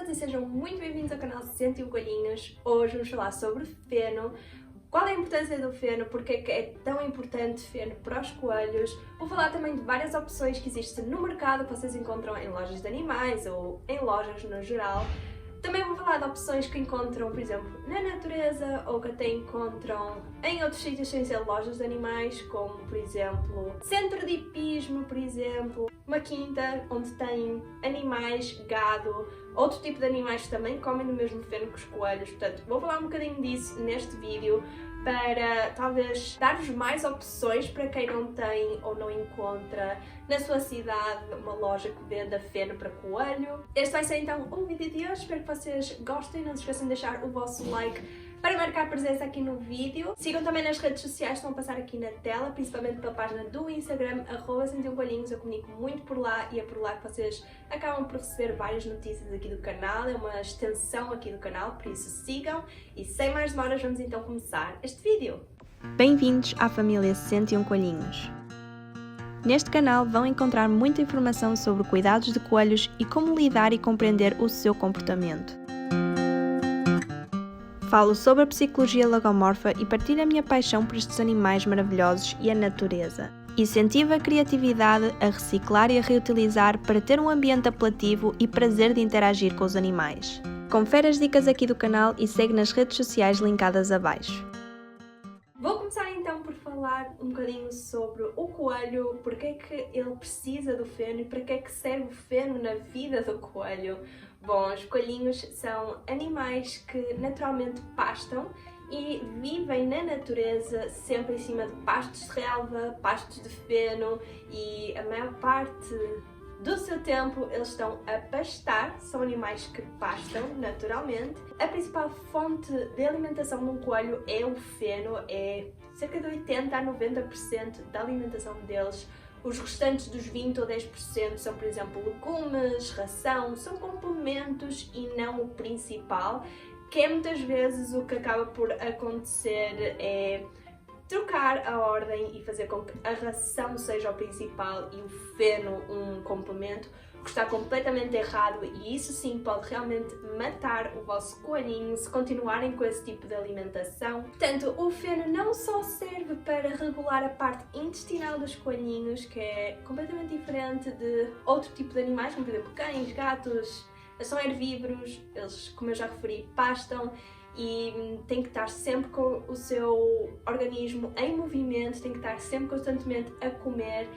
e sejam muito bem-vindos ao canal 101 Coelhinhos. Hoje vamos falar sobre feno, qual é a importância do feno, porque é que é tão importante feno para os coelhos. Vou falar também de várias opções que existem no mercado, que vocês encontram em lojas de animais ou em lojas no geral. Também vou falar de opções que encontram, por exemplo, na natureza ou que até encontram em outros sítios sem ser lojas de animais, como, por exemplo, centro de hipismo, por exemplo, uma quinta onde tem animais, gado, outro tipo de animais que também comem no mesmo feno que os coelhos. Portanto, vou falar um bocadinho disso neste vídeo para talvez dar-vos mais opções para quem não tem ou não encontra na sua cidade uma loja que venda feno para coelho. Este vai ser então o vídeo de hoje, espero que vocês gostem, não se esqueçam de deixar o vosso like para marcar presença aqui no vídeo. Sigam também nas redes sociais que estão a passar aqui na tela, principalmente pela página do Instagram, @101coelhinhos, eu comunico muito por lá e é por lá que vocês acabam por receber várias notícias aqui do canal, é uma extensão aqui do canal, por isso sigam e sem mais demoras vamos então começar este vídeo. Bem-vindos à família 101 Coelhinhos. Neste canal vão encontrar muita informação sobre cuidados de coelhos e como lidar e compreender o seu comportamento. Falo sobre a psicologia logomorfa e partilho a minha paixão por estes animais maravilhosos e a natureza. Incentivo a criatividade, a reciclar e a reutilizar para ter um ambiente apelativo e prazer de interagir com os animais. Confere as dicas aqui do canal e segue nas redes sociais linkadas abaixo. Vou começar então por falar um bocadinho sobre o coelho, porque é que ele precisa do feno e para que é que serve o feno na vida do coelho. Bom, os coelhinhos são animais que naturalmente pastam e vivem na natureza sempre em cima de pastos de relva, pastos de feno e a maior parte do seu tempo eles estão a pastar, são animais que pastam naturalmente. A principal fonte de alimentação de um coelho é o feno, é cerca de 80 a 90% da alimentação deles. Os restantes dos 20 ou 10% são, por exemplo, legumes, ração, são complementos e não o principal, que é muitas vezes o que acaba por acontecer é trocar a ordem e fazer com que a ração seja o principal e o feno um complemento, o que está completamente errado e isso sim pode realmente matar o vosso coelhinho se continuarem com esse tipo de alimentação. Portanto, o feno não só serve para regular a parte intestinal dos coelhinhos, que é completamente diferente de outro tipo de animais, como por exemplo cães, gatos, eles são herbívoros, eles, como eu já referi, pastam e tem que estar sempre com o seu organismo em movimento, tem que estar sempre constantemente a comer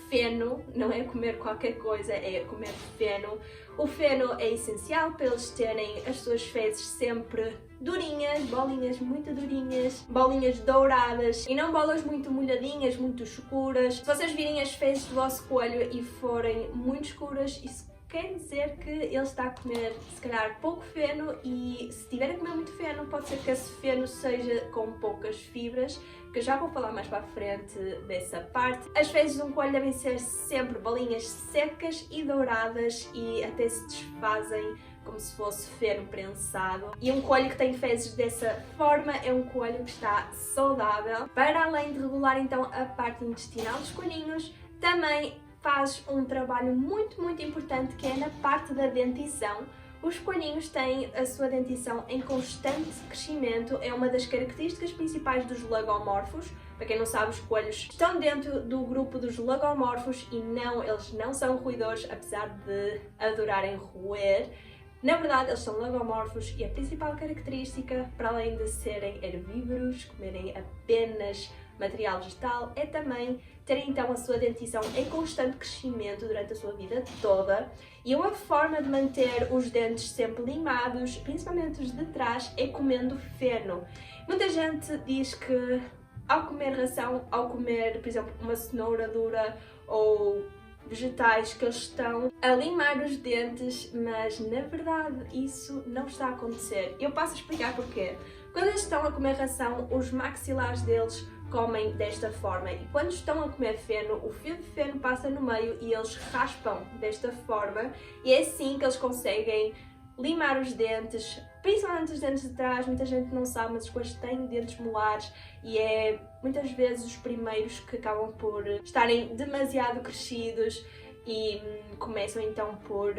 feno, não é comer qualquer coisa, é comer feno. O feno é essencial para eles terem as suas fezes sempre durinhas, bolinhas muito durinhas, bolinhas douradas e não bolas muito molhadinhas, muito escuras. Se vocês virem as fezes do vosso coelho e forem muito escuras, isso quer dizer que ele está a comer, se calhar, pouco feno e se estiver a comer muito feno, pode ser que esse feno seja com poucas fibras, que eu já vou falar mais para a frente dessa parte. As fezes de um coelho devem ser sempre bolinhas secas e douradas e até se desfazem como se fosse feno prensado. E um coelho que tem fezes dessa forma é um coelho que está saudável. Para além de regular então a parte intestinal dos coelhinhos, também faz um trabalho muito importante que é na parte da dentição. Os coelhinhos têm a sua dentição em constante crescimento, é uma das características principais dos lagomorfos. Para quem não sabe, os coelhos estão dentro do grupo dos lagomorfos e não, eles não são roedores, apesar de adorarem roer. Na verdade, eles são lagomorfos e a principal característica, para além de serem herbívoros, comerem apenas material vegetal, é também terem então a sua dentição em constante crescimento durante a sua vida toda. E uma forma de manter os dentes sempre limados, principalmente os de trás, é comendo feno. Muita gente diz que ao comer ração, ao comer, por exemplo, uma cenoura dura ou vegetais, que eles estão a limar os dentes, mas na verdade isso não está a acontecer. Eu passo a explicar porquê. Quando eles estão a comer ração, os maxilares deles comem desta forma e quando estão a comer feno, o fio de feno passa no meio e eles raspam desta forma e é assim que eles conseguem limar os dentes, principalmente os dentes de trás. Muita gente não sabe, mas os coelhos têm dentes molares e é muitas vezes os primeiros que acabam por estarem demasiado crescidos e começam então por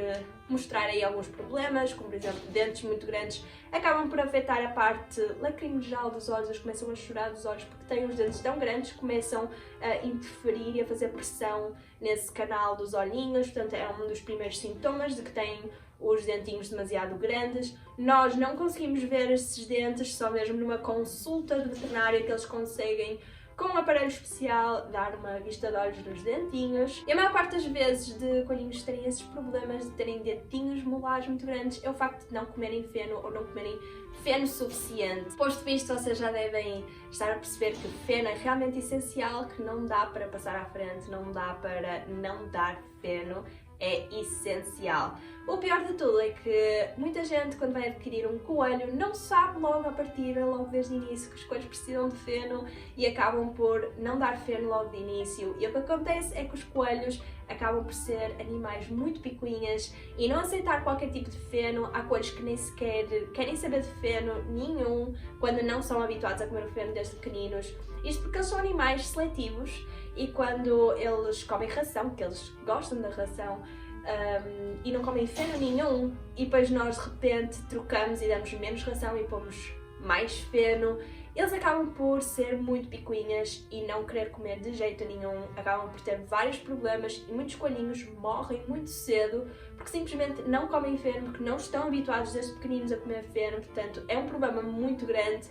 mostrar aí alguns problemas, como por exemplo dentes muito grandes, acabam por afetar a parte lacrimejal dos olhos, eles começam a chorar dos olhos porque têm os dentes tão grandes, começam a interferir e a fazer pressão nesse canal dos olhinhos, portanto é um dos primeiros sintomas de que têm os dentinhos demasiado grandes. Nós não conseguimos ver esses dentes, só mesmo numa consulta de veterinário que eles conseguem, com um aparelho especial, dar uma vista de olhos nos dentinhos. E a maior parte das vezes de coelhinhos terem esses problemas de terem dentinhos molares muito grandes é o facto de não comerem feno ou não comerem feno suficiente. Posto isto, vocês já devem estar a perceber que o feno é realmente essencial, que não dá para passar à frente, não dá para não dar feno. É essencial. O pior de tudo é que muita gente, quando vai adquirir um coelho, não sabe logo à partida, logo desde o início, que os coelhos precisam de feno e acabam por não dar feno logo de início. E o que acontece é que os coelhos acabam por ser animais muito picuinhas e não aceitar qualquer tipo de feno. Há coelhos que nem sequer querem saber de feno nenhum quando não são habituados a comer o feno desde pequeninos. Isto porque eles são animais seletivos e quando eles comem ração, que eles gostam da ração, e não comem feno nenhum, e depois nós de repente trocamos e damos menos ração e pomos mais feno, eles acabam por ser muito picuinhas e não querer comer de jeito nenhum, acabam por ter vários problemas e muitos coelhinhos morrem muito cedo porque simplesmente não comem feno, porque não estão habituados desde pequeninos a comer feno, portanto é um problema muito grande.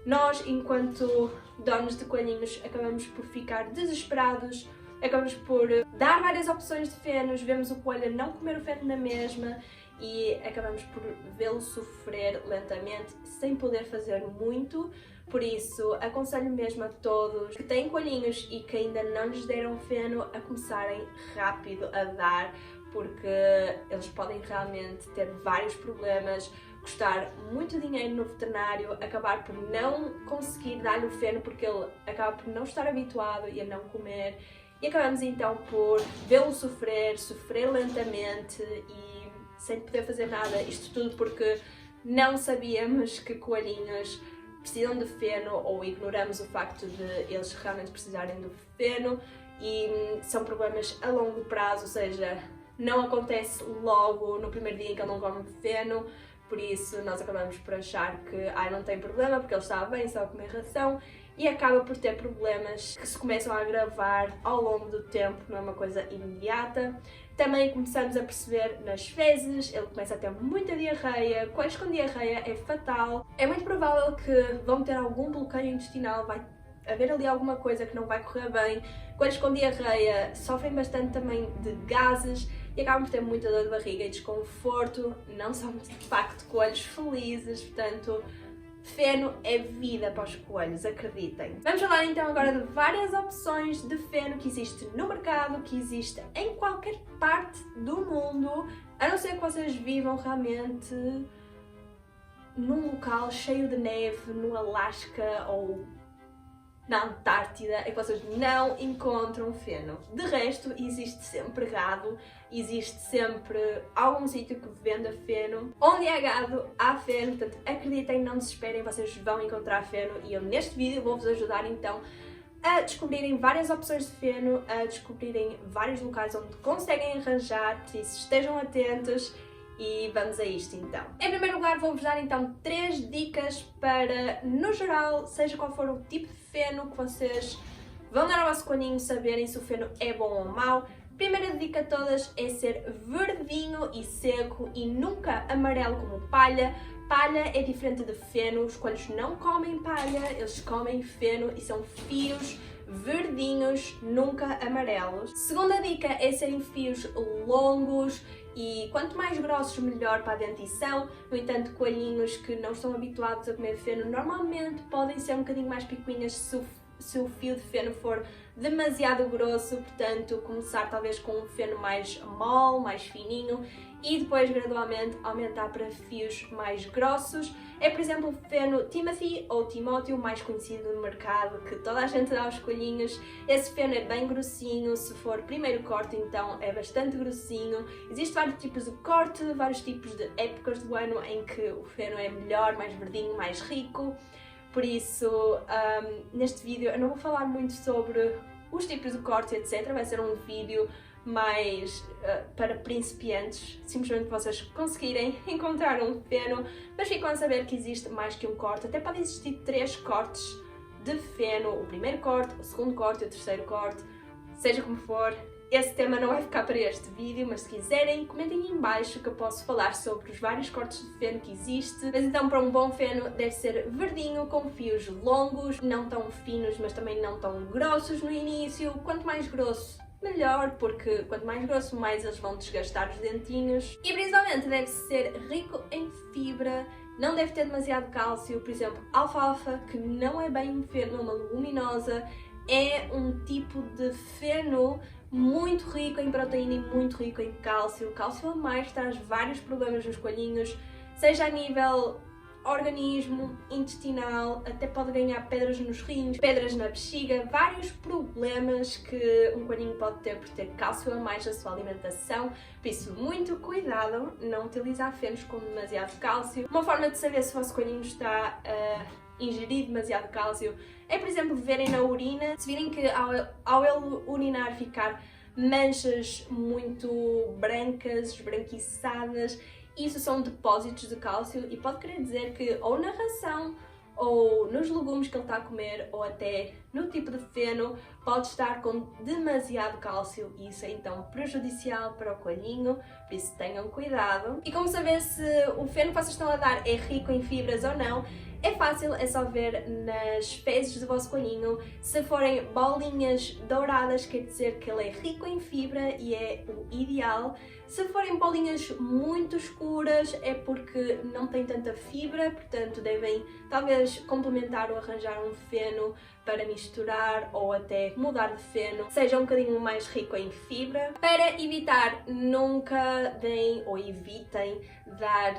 Nós, enquanto donos de coelhinhos, acabamos por ficar desesperados, acabamos por dar várias opções de fenos, vemos o coelho a não comer o feno na mesma e acabamos por vê-lo sofrer lentamente sem poder fazer muito. Por isso, aconselho mesmo a todos que têm coelhinhos e que ainda não lhes deram feno a começarem rápido a dar, porque eles podem realmente ter vários problemas, custar muito dinheiro no veterinário, acabar por não conseguir dar-lhe o feno porque ele acaba por não estar habituado e a não comer, e acabamos então por vê-lo sofrer lentamente e sem poder fazer nada. Isto tudo porque não sabíamos que coelhinhos precisam de feno ou ignoramos o facto de eles realmente precisarem do feno, e são problemas a longo prazo, ou seja, não acontece logo no primeiro dia em que ele não come feno. Por isso nós acabamos por achar que não tem problema porque ele está bem só a comer ração, e acaba por ter problemas que se começam a agravar ao longo do tempo, não é uma coisa imediata. Também começamos a perceber nas fezes, ele começa a ter muita diarreia. Coelhos com diarreia é fatal. É muito provável que vão ter algum bloqueio intestinal, vai haver ali alguma coisa que não vai correr bem. Coelhos com diarreia sofrem bastante também de gases e acabam por ter muita dor de barriga e desconforto. Não são de facto coelhos felizes, portanto feno é vida para os coelhos, acreditem. Vamos falar então agora de várias opções de feno que existe no mercado, que existe em qualquer parte do mundo, a não ser que vocês vivam realmente num local cheio de neve, no Alasca ou na Antártida, é que vocês não encontram feno. De resto, existe sempre gado, existe sempre algum sítio que venda feno. Onde há gado, há feno, portanto acreditem, não desesperem, vocês vão encontrar feno, e eu neste vídeo vou-vos ajudar então a descobrirem várias opções de feno, a descobrirem vários locais onde conseguem arranjar, por isso estejam atentos. E vamos a isto então. Em primeiro lugar, vou-vos dar então 3 dicas para, no geral, seja qual for o tipo de feno que vocês vão dar ao vosso coelhinho, saberem se o feno é bom ou mau. Primeira dica de todas é ser verdinho e seco e nunca amarelo como palha. Palha é diferente de feno, os coelhos não comem palha, eles comem feno e são fios verdinhos, nunca amarelos. Segunda dica é serem fios longos e quanto mais grossos melhor para a dentição. No entanto, coelhinhos que não estão habituados a comer feno normalmente podem ser um bocadinho mais picuinhas se o fio de feno for demasiado grosso, portanto começar talvez com um feno mais mole, mais fininho, e depois gradualmente aumentar para fios mais grossos. É, por exemplo, o feno Timothy ou Timóteo, mais conhecido no mercado, que toda a gente dá aos coelhinhos. Esse feno é bem grossinho, se for primeiro corte então é bastante grossinho. Existem vários tipos de corte, vários tipos de épocas do ano em que o feno é melhor, mais verdinho, mais rico. Por isso, neste vídeo eu não vou falar muito sobre os tipos de corte, etc. Vai ser um vídeo mais para principiantes, simplesmente vocês conseguirem encontrar um feno, mas ficam a saber que existe mais que um corte, até podem existir 3 cortes de feno, o primeiro corte, o segundo corte e o terceiro corte, seja como for. Esse tema não vai ficar para este vídeo, mas se quiserem, comentem aí em baixo que eu posso falar sobre os vários cortes de feno que existe. Mas então, para um bom feno, deve ser verdinho, com fios longos, não tão finos, mas também não tão grossos no início. Quanto mais grosso, melhor, porque quanto mais grosso, mais eles vão desgastar os dentinhos. E principalmente deve ser rico em fibra, não deve ter demasiado cálcio. Por exemplo, alfalfa, que não é bem um feno, é uma leguminosa, é um tipo de feno muito rico em proteína e muito rico em cálcio. Cálcio a mais traz vários problemas nos coelhinhos, seja a nível organismo, intestinal, até pode ganhar pedras nos rins, pedras na bexiga, vários problemas que um coelhinho pode ter por ter cálcio a mais na sua alimentação. Por isso, muito cuidado, não utilizar fenos com demasiado cálcio. Uma forma de saber se o vosso coelhinho está a ingerir demasiado cálcio é, por exemplo, verem na urina, se virem que ao ele urinar ficar manchas muito brancas, esbranquiçadas, isso são depósitos de cálcio e pode querer dizer que ou na ração ou nos legumes que ele está a comer ou até no tipo de feno pode estar com demasiado cálcio e isso é então prejudicial para o coelhinho, por isso tenham cuidado. E como saber se o feno que vocês estão a dar é rico em fibras ou não? É fácil, é só ver nas fezes do vosso coelhinho. Se forem bolinhas douradas, quer dizer que ele é rico em fibra e é o ideal. Se forem bolinhas muito escuras, é porque não tem tanta fibra, portanto devem talvez complementar ou arranjar um feno para misturar ou até mudar de feno, seja um bocadinho mais rico em fibra. Para evitar, nunca deem ou evitem dar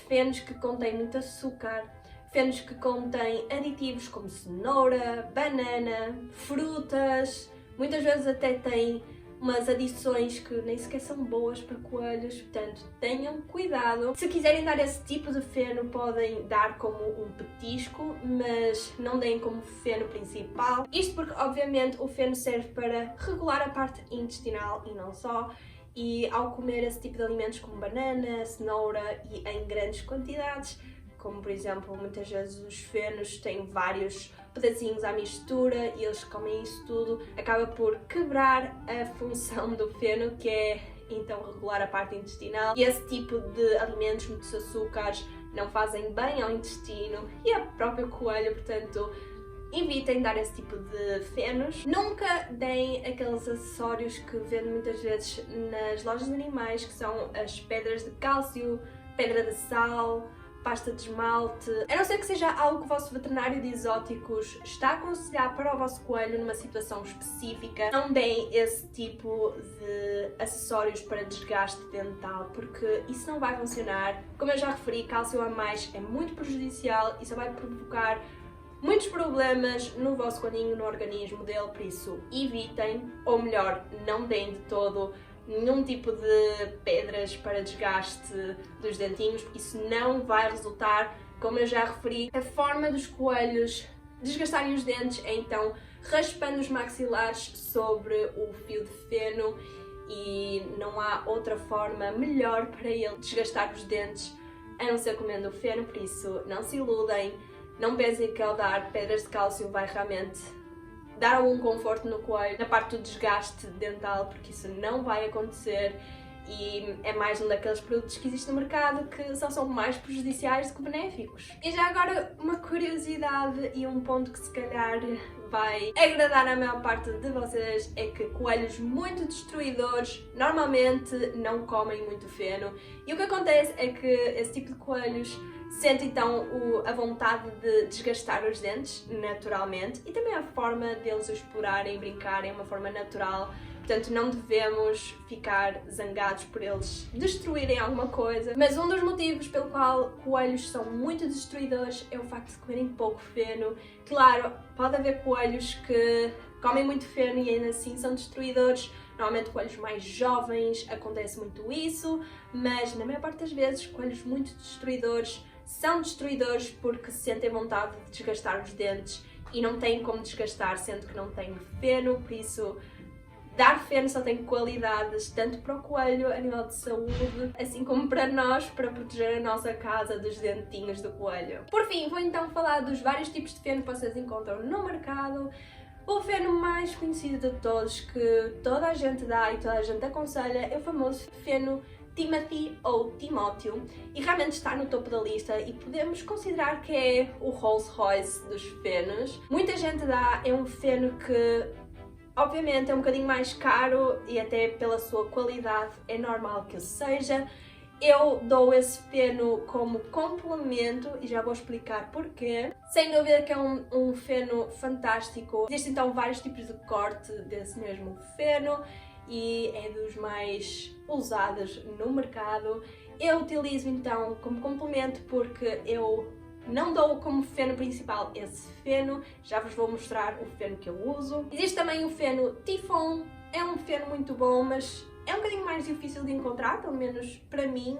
fenos que contêm muito açúcar. Fenos que contêm aditivos como cenoura, banana, frutas, muitas vezes até têm umas adições que nem sequer são boas para coelhos, portanto tenham cuidado. Se quiserem dar esse tipo de feno podem dar como um petisco, mas não deem como feno principal. Isto porque obviamente o feno serve para regular a parte intestinal e não só. E ao comer esse tipo de alimentos como banana, cenoura e em grandes quantidades, como por exemplo, muitas vezes os fenos têm vários pedacinhos à mistura e eles comem isso tudo, acaba por quebrar a função do feno, que é então regular a parte intestinal. E esse tipo de alimentos, muitos açúcares, não fazem bem ao intestino e ao próprio coelho, portanto evitem dar esse tipo de fenos. Nunca deem aqueles acessórios que vendem muitas vezes nas lojas de animais, que são as pedras de cálcio, pedra de sal, pasta de esmalte, a não ser que seja algo que o vosso veterinário de exóticos está a aconselhar para o vosso coelho numa situação específica. Não deem esse tipo de acessórios para desgaste dental, porque isso não vai funcionar. Como eu já referi, cálcio a mais é muito prejudicial e só vai provocar muitos problemas no vosso coelhinho, no organismo dele, por isso evitem, ou melhor, não deem de todo nenhum tipo de pedras para desgaste dos dentinhos, porque isso não vai resultar, como eu já referi. A forma dos coelhos desgastarem os dentes é então raspando os maxilares sobre o fio de feno e não há outra forma melhor para ele desgastar os dentes a não ser comendo o feno, por isso não se iludem, não pensem que ao dar pedras de cálcio vai realmente dar algum conforto no coelho na parte do desgaste dental, porque isso não vai acontecer e é mais um daqueles produtos que existe no mercado que só são mais prejudiciais do que benéficos. E já agora uma curiosidade e um ponto que se calhar vai agradar a maior parte de vocês é que coelhos muito destruidores normalmente não comem muito feno e o que acontece é que esse tipo de coelhos sente então a vontade de desgastar os dentes naturalmente e também a forma deles explorarem e brincarem é uma forma natural, portanto não devemos ficar zangados por eles destruírem alguma coisa. Mas um dos motivos pelo qual coelhos são muito destruidores é o facto de comerem pouco feno. Claro, pode haver coelhos que comem muito feno e ainda assim são destruidores. Normalmente coelhos mais jovens acontece muito isso, mas na maior parte das vezes coelhos muito destruidores são destruidores porque sentem vontade de desgastar os dentes e não têm como desgastar, sendo que não têm feno, por isso dar feno só tem qualidades tanto para o coelho a nível de saúde, assim como para nós, para proteger a nossa casa dos dentinhos do coelho. Por fim, vou então falar dos vários tipos de feno que vocês encontram no mercado. O feno mais conhecido de todos, que toda a gente dá e toda a gente aconselha, é o famoso feno Timothy ou Timóteo, e realmente está no topo da lista e podemos considerar que é o Rolls Royce dos fenos. Muita gente dá, é um feno que obviamente é um bocadinho mais caro e até pela sua qualidade é normal que o seja. Eu dou esse feno como complemento e já vou explicar porquê. Sem dúvida que é um feno fantástico. Existem então vários tipos de corte desse mesmo feno e é dos mais usados no mercado. Eu utilizo então como complemento porque eu não dou como feno principal esse feno, já vos vou mostrar o feno que eu uso. Existe também o feno Typhon, é um feno muito bom, mas é um bocadinho mais difícil de encontrar, pelo menos para mim.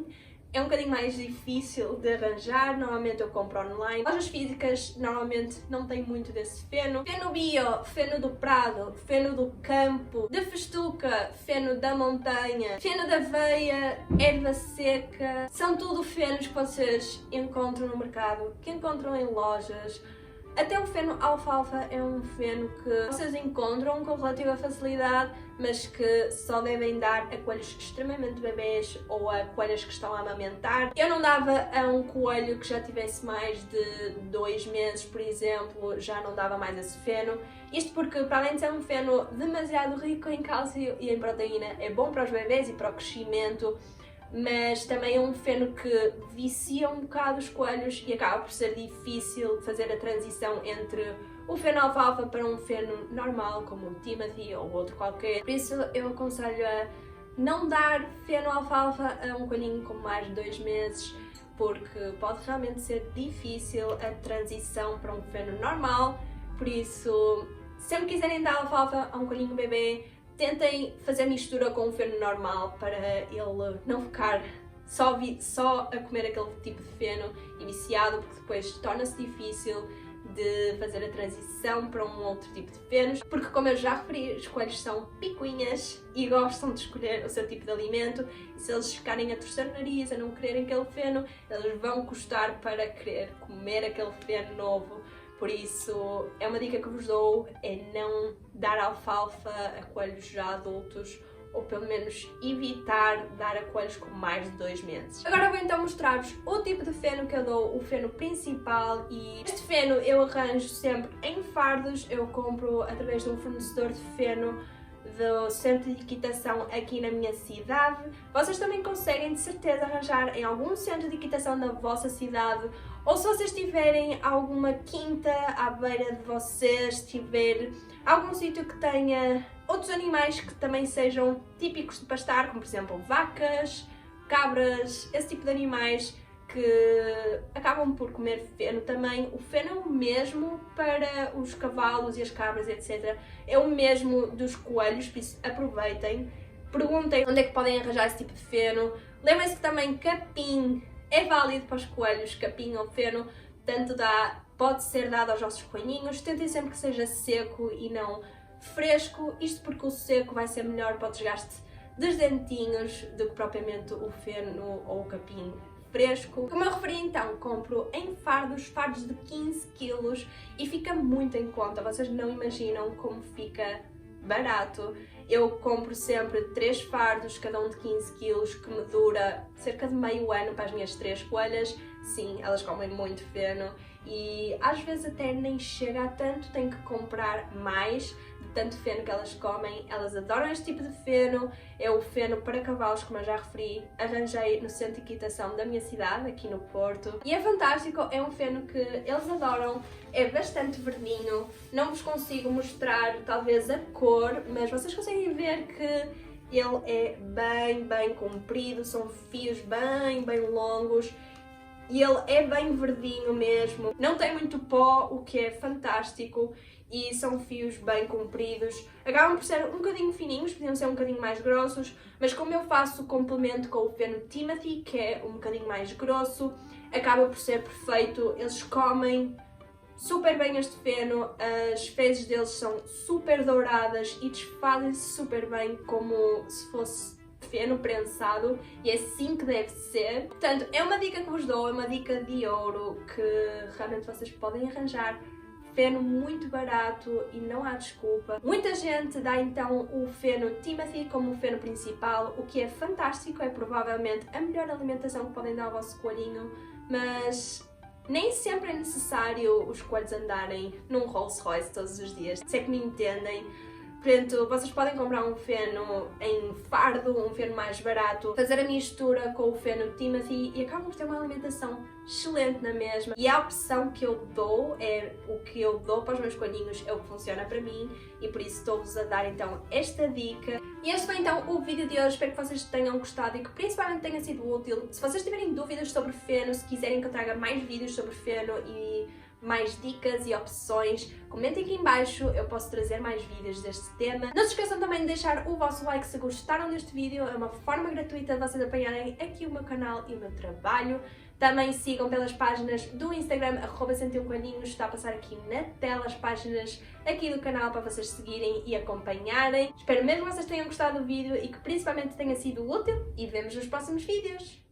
É um bocadinho mais difícil de arranjar, normalmente eu compro online. Lojas físicas normalmente não tem muito desse feno. Feno bio, feno do prado, feno do campo, de festuca, feno da montanha, feno da aveia, erva seca. São tudo fenos que vocês encontram no mercado, que encontram em lojas. Até o feno alfalfa é um feno que vocês encontram com relativa facilidade, mas que só devem dar a coelhos extremamente bebês ou a coelhas que estão a amamentar. Eu não dava a um coelho que já tivesse mais de 2 meses, por exemplo, já não dava mais esse feno. Isto porque, para além de ser um feno demasiado rico em cálcio e em proteína, é bom para os bebês e para o crescimento, mas também é um feno que vicia um bocado os coelhos e acaba por ser difícil fazer a transição entre o feno alfalfa para um feno normal, como o Timothy ou outro qualquer. Por isso eu aconselho a não dar feno alfalfa a um coelhinho com mais de 2 meses, porque pode realmente ser difícil a transição para um feno normal. Por isso, sempre quiserem dar alfalfa a um coelhinho bebê, tentem fazer mistura com o feno normal para ele não ficar só a comer aquele tipo de feno e viciado, porque depois torna-se difícil de fazer a transição para um outro tipo de fenos, porque como eu já referi, os coelhos são picuinhas e gostam de escolher o seu tipo de alimento, e se eles ficarem a torcer o nariz, a não quererem aquele feno, eles vão custar para querer comer aquele feno novo. Por isso, é uma dica que vos dou, é não dar alfalfa a coelhos já adultos, ou pelo menos evitar dar a coelhos com mais de 2 meses. Agora vou então mostrar-vos o tipo de feno que eu dou, o feno principal, e este feno eu arranjo sempre em fardos. Eu compro através de um fornecedor de feno do centro de equitação aqui na minha cidade. Vocês também conseguem de certeza arranjar em algum centro de equitação da vossa cidade, ou se vocês tiverem alguma quinta à beira de vocês, se tiver algum sítio que tenha outros animais que também sejam típicos de pastar, como por exemplo vacas, cabras, esse tipo de animais que acabam por comer feno também. O feno é o mesmo para os cavalos e as cabras, etc. É o mesmo dos coelhos, por isso aproveitem. Perguntem onde é que podem arranjar esse tipo de feno. Lembrem-se que também capim é válido para os coelhos, capim ou feno, tanto pode ser dado aos vossos coelhinhos. Tentem sempre que seja seco e não fresco, isto porque o seco vai ser melhor para o desgaste dos dentinhos do que propriamente o feno ou o capim fresco. Como eu referi então, compro em fardos de 15 kg e fica muito em conta, vocês não imaginam como fica barato. Eu compro sempre 3 fardos, cada um de 15 kg, que me dura cerca de meio ano para as minhas 3 coelhas. Sim, elas comem muito feno e às vezes até nem chega a tanto, tenho que comprar mais de tanto feno que elas comem. Elas adoram este tipo de feno, é o feno para cavalos, como eu já referi, arranjei no centro de equitação da minha cidade, aqui no Porto, e é fantástico, é um feno que eles adoram, é bastante verdinho, não vos consigo mostrar talvez a cor, mas vocês conseguem ver que ele é bem comprido, são fios bem longos. E ele é bem verdinho mesmo, não tem muito pó, o que é fantástico, e são fios bem compridos. Acabam por ser um bocadinho fininhos, podiam ser um bocadinho mais grossos, mas como eu faço o complemento com o feno Timothy, que é um bocadinho mais grosso, acaba por ser perfeito. Eles comem super bem este feno, as fezes deles são super douradas e desfazem-se super bem como se fosse feno prensado, e é assim que deve ser. Portanto, é uma dica que vos dou, é uma dica de ouro que realmente vocês podem arranjar. Feno muito barato e não há desculpa. Muita gente dá então o feno Timothy como o feno principal, o que é fantástico, é provavelmente a melhor alimentação que podem dar ao vosso coelhinho, mas nem sempre é necessário os coelhos andarem num Rolls Royce todos os dias, se é que me entendem. Portanto, vocês podem comprar um feno em fardo, um feno mais barato, fazer a mistura com o feno Timothy e acabam por ter uma alimentação excelente na mesma. E a opção que eu dou, é o que eu dou para os meus coelhinhos, é o que funciona para mim e por isso estou-vos a dar então esta dica. E este foi então o vídeo de hoje, espero que vocês tenham gostado e que principalmente tenha sido útil. Se vocês tiverem dúvidas sobre feno, se quiserem que eu traga mais vídeos sobre feno e mais dicas e opções, comentem aqui em baixo, eu posso trazer mais vídeos deste tema. Não se esqueçam também de deixar o vosso like se gostaram deste vídeo, é uma forma gratuita de vocês apanharem aqui o meu canal e o meu trabalho. Também sigam pelas páginas do Instagram, @101coelhinhos, está a passar aqui na tela as páginas aqui do canal para vocês seguirem e acompanharem. Espero mesmo que vocês tenham gostado do vídeo e que principalmente tenha sido útil e vemos nos próximos vídeos.